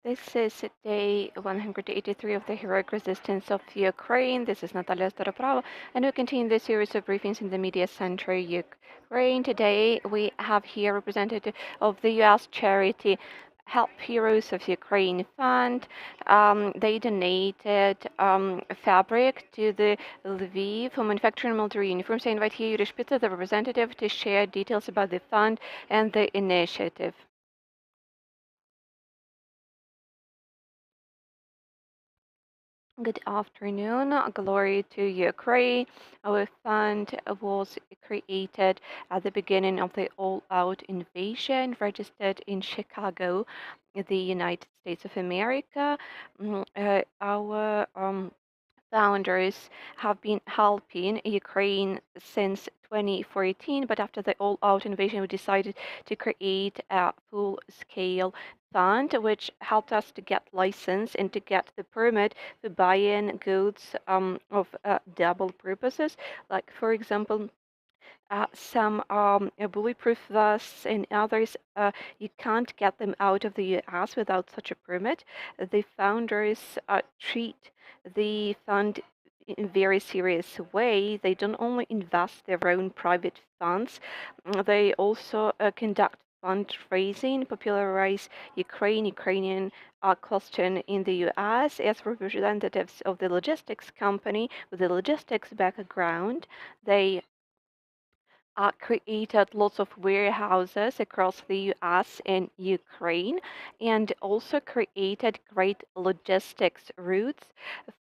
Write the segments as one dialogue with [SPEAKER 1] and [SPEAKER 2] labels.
[SPEAKER 1] This is day 183 of the heroic resistance of Ukraine. This is Natalia Staroprava, and we continue the series of briefings in the Mediacentru Ukraine. Today we have here representative of the U.S. charity Help Heroes of Ukraine Fund. They donated fabric to the Lviv for manufacturing military uniforms. I invite here Yurii Schpitser, the representative, to share details about the fund and the initiative. Good afternoon. Glory to Ukraine. Our fund was created at the beginning of the all-out invasion, registered in Chicago, the United States of America. Our founders have been helping Ukraine since 2014, but after the all-out invasion, we decided to create a full-scale fund, which helped us to get license and to get the permit to buy in goods of double purposes, like, for example, some bulletproof vests and others. You can't get them out of the U.S. without such a permit. The founders treat the fund in a very serious way. They don't only invest their own private funds, they also conduct fundraising, popularize Ukrainian question in the U.S. as representatives of the logistics company with a logistics background. They created lots of warehouses across the U.S. and Ukraine, and also created great logistics routes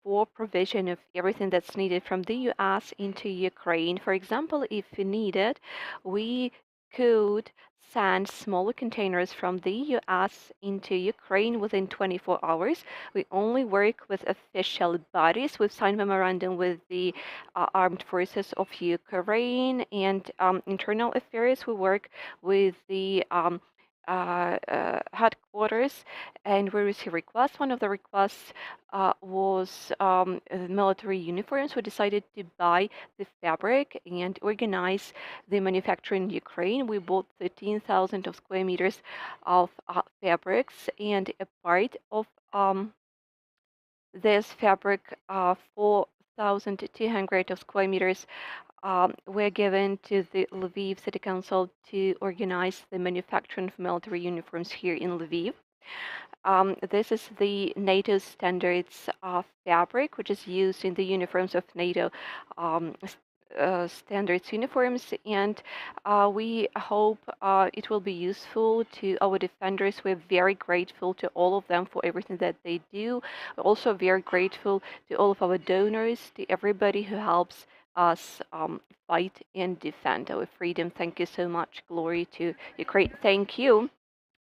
[SPEAKER 1] for provision of everything that's needed from the U.S. into Ukraine. For example, if needed, we could send smaller containers from the U.S. into Ukraine within 24 hours. We only work with official bodies. We've signed memorandum with the Armed Forces of Ukraine and Internal Affairs. We work with the headquarters, and we receive requests. One of the requests was military uniforms. We decided to buy the fabric and organize the manufacture in Ukraine. We bought 13,000 of square meters of fabrics, and a part of this fabric, 4,200 of square meters, were given to the Lviv City Council to organize the manufacturing of military uniforms here in Lviv. This is the NATO standards fabric, which is used in the uniforms of NATO standards uniforms, and we hope it will be useful to our defenders. We're very grateful to all of them for everything that they do. We're also very grateful to all of our donors, to everybody who helps us fight and defend our freedom. Thank you so much. Glory to Ukraine. Thank you.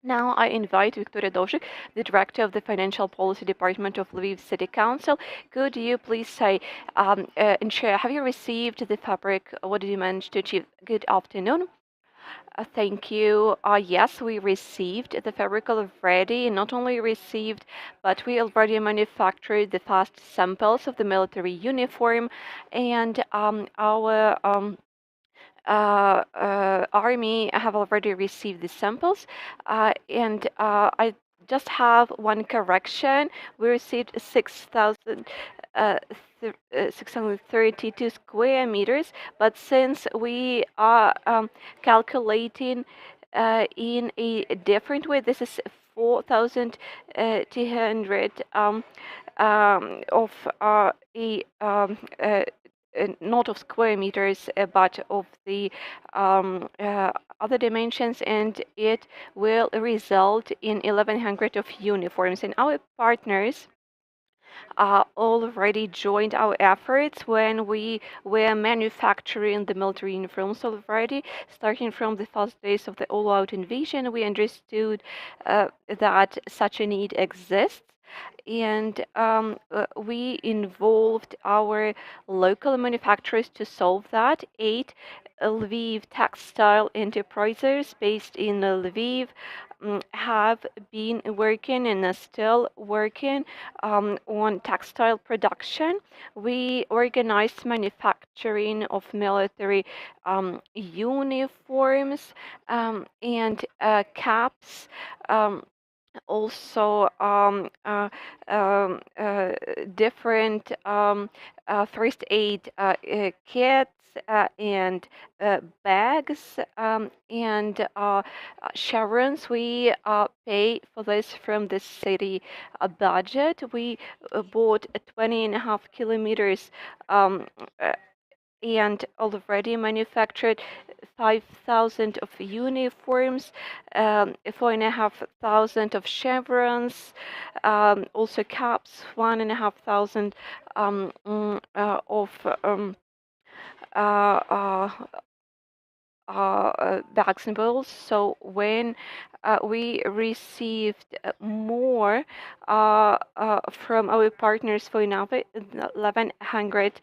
[SPEAKER 1] Now I invite Viktoriia Dovzhyk, the Director of the Financial Policy Department of Lviv City Council. Could you please say and share, have you received the fabric? What did you manage to achieve? Good afternoon. Thank you. Yes, we received the fabric already. Not only received, but we already manufactured the first samples of the military uniform, and our army have already received the samples, and I just have one correction. We received 632 square meters, but since we are calculating in a different way, this is 4,200 of not of square meters, but of the other dimensions, and it will result in 1,100 of uniforms. And our partners already joined our efforts when we were manufacturing the military uniforms already. Starting from the first days of the all-out invasion, we understood that such a need exists, and we involved our local manufacturers to solve that. 8 Lviv textile enterprises based in Lviv have been working and are still working on textile production. We organized manufacturing of military uniforms and caps. also different first aid kits and bags and chevrons. We pay for this from the city budget. We bought 20.5 kilometers um, uh, and already manufactured 5,000 of uniforms, 4,500 of chevrons, also caps, 1,500 of uh, uh, bags and bowls. So when we received more from our partners for 1,100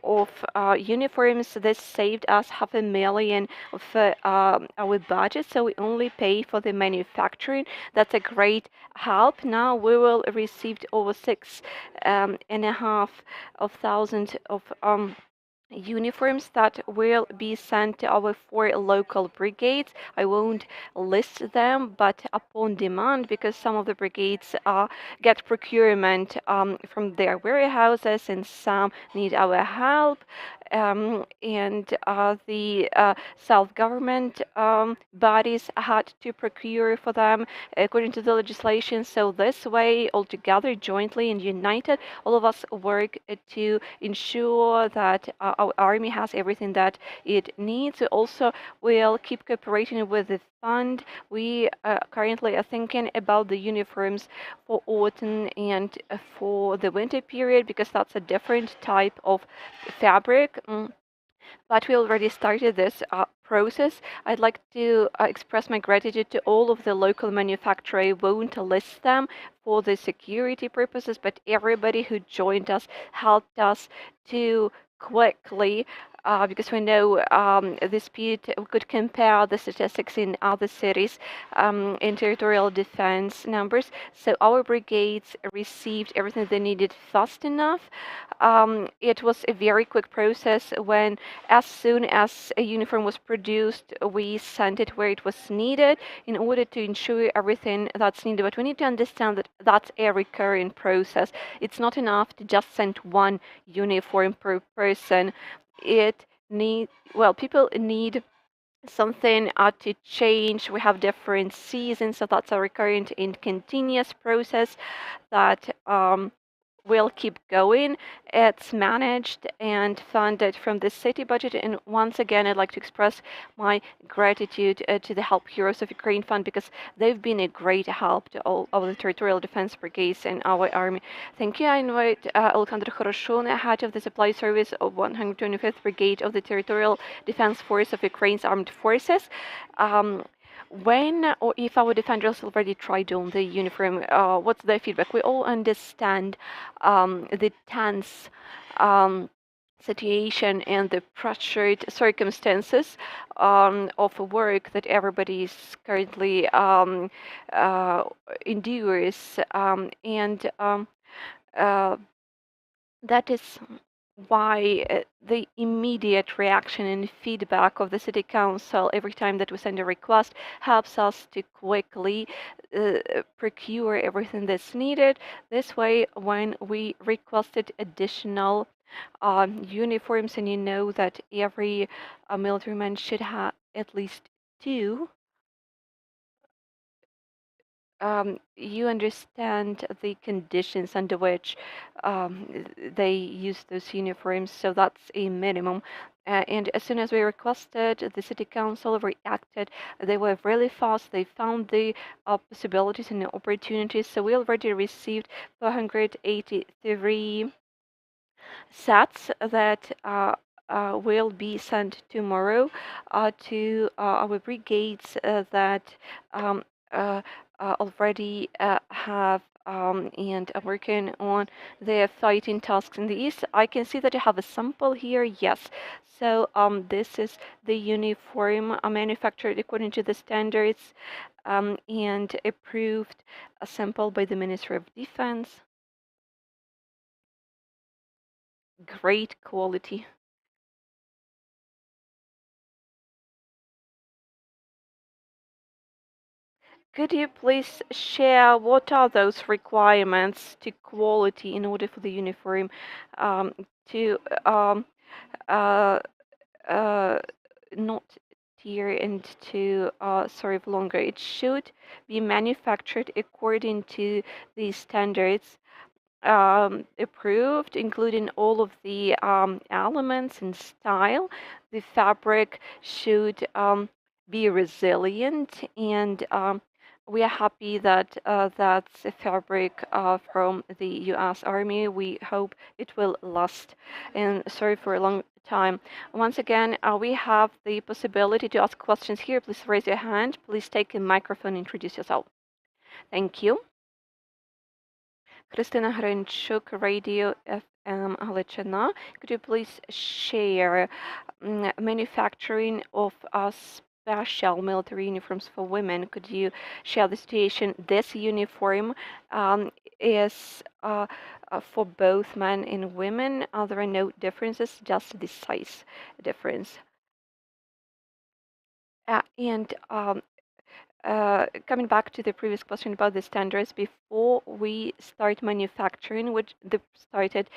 [SPEAKER 1] of uniforms, this saved us 500,000 of our budget. So we only pay for the manufacturing. That's a great help. Now we will receive over 6,500 of uniforms that will be sent to our 4 local brigades. I won't list them, but upon demand, because some of the brigades get procurement from their warehouses and some need our help. And the self-government bodies had to procure for them according to the legislation. So this way, all together, jointly and united, all of us work to ensure that our army has everything that it needs. We also will keep cooperating with the fund. We currently are thinking about the uniforms for autumn and for the winter period, because that's a different type of fabric. But we already started this process. I'd like to express my gratitude to all of the local manufacturers. I won't list them for the security purposes, but everybody who joined us helped us to quickly, because we know the speed, we could compare the statistics in other cities in territorial defense numbers. So our brigades received everything they needed fast enough. It was a very quick process. When as soon as a uniform was produced, we sent it where it was needed in order to ensure everything that's needed. But we need to understand that that's a recurring process. It's not enough to just send one uniform per person. It need well, people need something to change. We have different seasons, so that's a recurrent and continuous process that will keep going. It's managed and funded from the city budget. And once again, I'd like to express my gratitude to the Help Heroes of Ukraine Fund, because they've been a great help to all of the territorial defense brigades and our army. Thank you. I invite Oleksandr Khoroshun, head of the supply service of 125th Brigade of the Territorial Defense Force of Ukraine's Armed Forces. When or if our defenders already tried on the uniform, what's their feedback? We all understand the tense situation and the pressured circumstances of work that everybody is currently endures, and that is why the immediate reaction and feedback of the city council every time that we send a request helps us to quickly procure everything that's needed. This way, when we requested additional uniforms, and you know that every military man should have at least two, you understand the conditions under which they use those uniforms, so that's a minimum. And as soon as we requested, the city council reacted. They were really fast. They found the possibilities and the opportunities. So we already received 483 sets that will be sent tomorrow to our brigades that um, uh, already have and are working on their fighting tasks in the east. I can see that you have a sample here. Yes. So this is the uniform manufactured according to the standards and approved a sample by the Ministry of Defense. Great quality. could you please share what are those requirements to quality in order for the uniform um, to uh, uh, not tear and to serve longer? It should be manufactured according to the standards approved, including all of the elements and style. The fabric should be resilient, and we are happy that that's a fabric from the U.S. Army. We hope it will last and serve for a long time. Once again, we have the possibility to ask questions here. Please raise your hand. Please take a microphone, introduce yourself. Thank you. Christina Гринчук, Radio FM Галичина. Could you please share manufacturing of special military uniforms for women? Could you share the situation? This uniform is for both men and women. There are no differences, just the size difference. And coming back to the previous question about the standards, before we start manufacturing, which started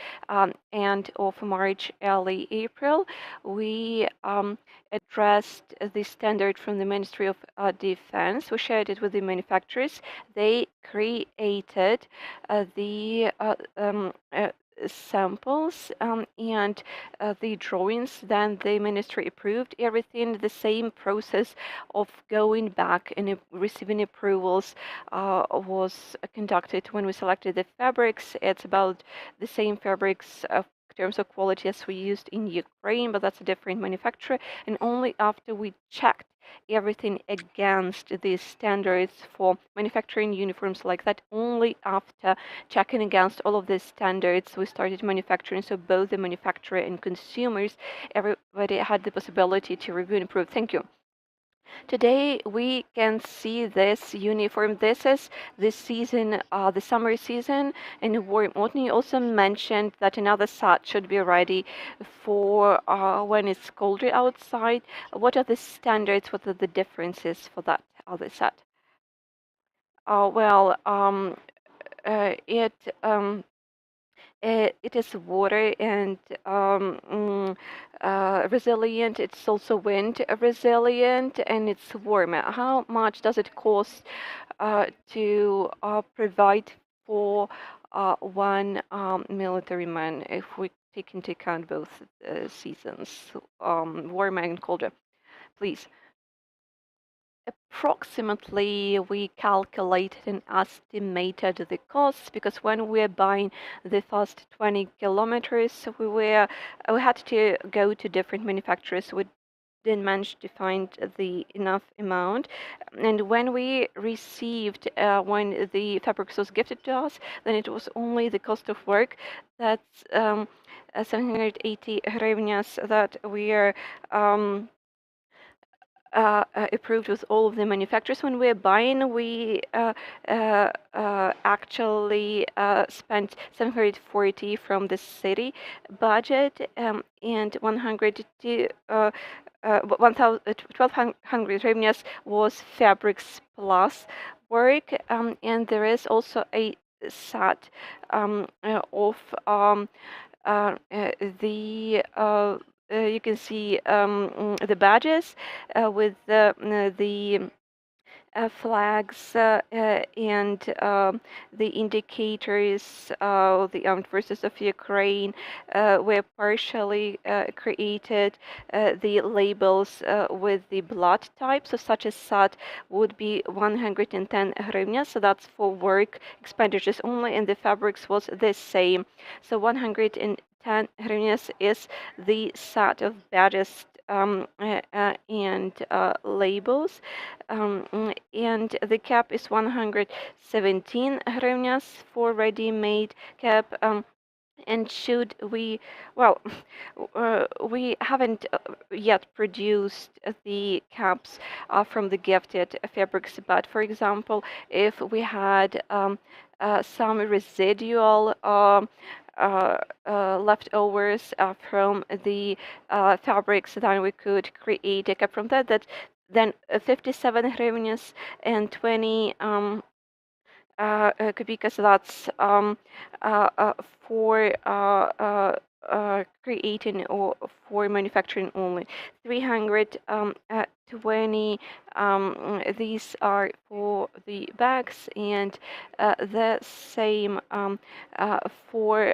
[SPEAKER 1] end of March, early April, we addressed the standard from the Ministry of Defense. We shared it with the manufacturers. They created the samples and the drawings. Then the ministry approved everything. The same process of going back and receiving approvals was conducted when we selected the fabrics. It's about the same fabrics in terms of quality as we used in Ukraine, but that's a different manufacturer. And only after we checked everything against the standards for manufacturing uniforms like that, only after checking against all of these standards, we started manufacturing. So both the manufacturer and consumers, everybody had the possibility to review and approve. Thank you. Today we can see this uniform. This is the season, the summer season, and Mortney also mentioned that another set should be ready for when it's colder outside. What are the standards? What are the differences for that other set? Well, it is water and resilient. It's also wind resilient, and it's warm. How much does it cost to provide for one military man if we take into account both seasons, warmer and colder? Please. Approximately, we calculated and estimated the costs, because when we're buying the first 20 kilometers, we had to go to different manufacturers. We didn't manage to find the enough amount, and when we received when the fabric was gifted to us, then it was only the cost of work. That's 780 hryvnias that we are approved with all of the manufacturers. When we're buying, we actually spent 740 from the city budget, and 100 to 1,200 hryvnias was fabrics plus work, and there is also a set of the you can see the badges with the flags and the indicators. The armed forces of Ukraine were partially created. The labels with the blood type, so such a set would be 110 hryvnia, so that's for work expenditures only, and the fabrics was the same. So 110 hryvnias is the set of badges and labels, and the cap is 117 hryvnias for ready-made cap. And should we, well, we haven't yet produced the caps from the gifted fabrics, but for example, if we had some residual leftovers from the fabrics, then we could create a cap from that. That then 57 hryvnias and 20 kopikas. That's for creating or for manufacturing only. 320 these are for the bags, and the same for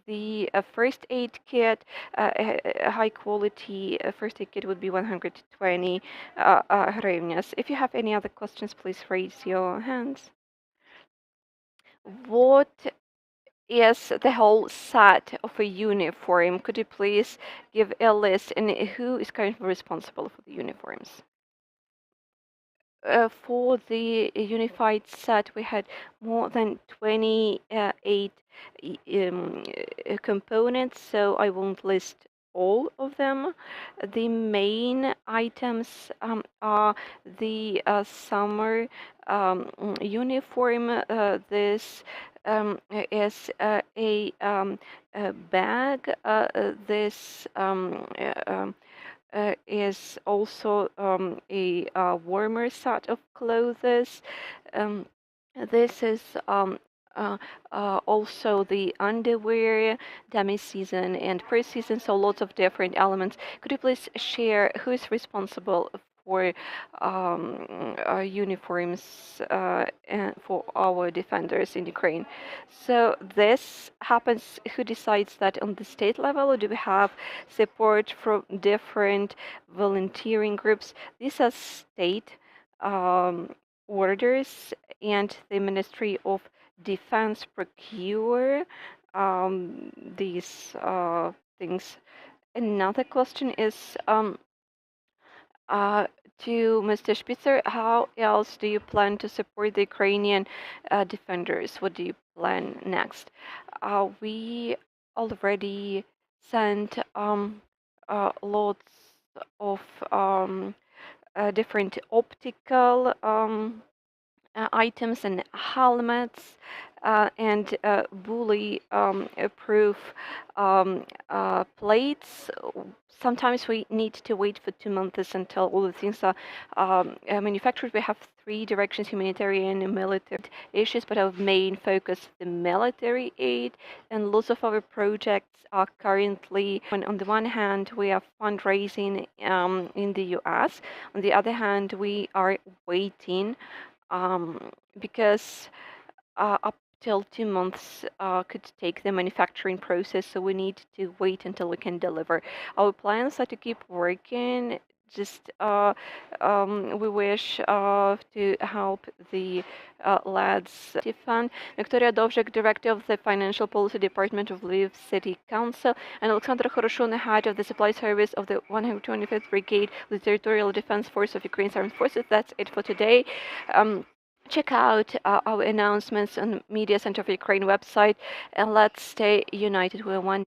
[SPEAKER 1] the first aid kit. High quality first aid kit would be 120 hryvnias. If you have any other questions, please raise your hands. What is the whole set of a uniform? Could you please give a list, and who is currently responsible for the uniforms? For the unified set, we had more than 28 components, so I won't list all of them. The main items are the summer uniform. This is a bag. This is also a warmer set of clothes. Um, this is also the underwear, demi-season and pre-season, so lots of different elements. Could you please share who is responsible for uniforms and for our defenders in Ukraine? So this happens, who decides that on the state level, or do we have support from different volunteering groups? These are state orders, and the Ministry of Defense procure these things. Another question is to Mr. Schpitser, how else do you plan to support the Ukrainian defenders? What do you plan next? We already sent lots of different optical items and helmets and bully proof plates. Sometimes we need to wait for 2 months until all the things are manufactured. We have 3 directions: humanitarian and military issues, but our main focus is the military aid, and lots of our projects are currently, on the one hand, we are fundraising in the US. On the other hand, we are waiting because up till 2 months could take the manufacturing process, so we need to wait until we can deliver. Our plans are to keep working. Just we wish to help the lads fund. Viktoriia Dovzhyk, Director of the Financial Policy Department of Lviv City Council, and Oleksandr, Khoroshun, Head of the Supply Service of the 125th Brigade, the Territorial Defense Force of Ukraine's Armed Forces. That's it for today. Check out our announcements on Mediacentrу Ukraine website, and let's stay united. We're one.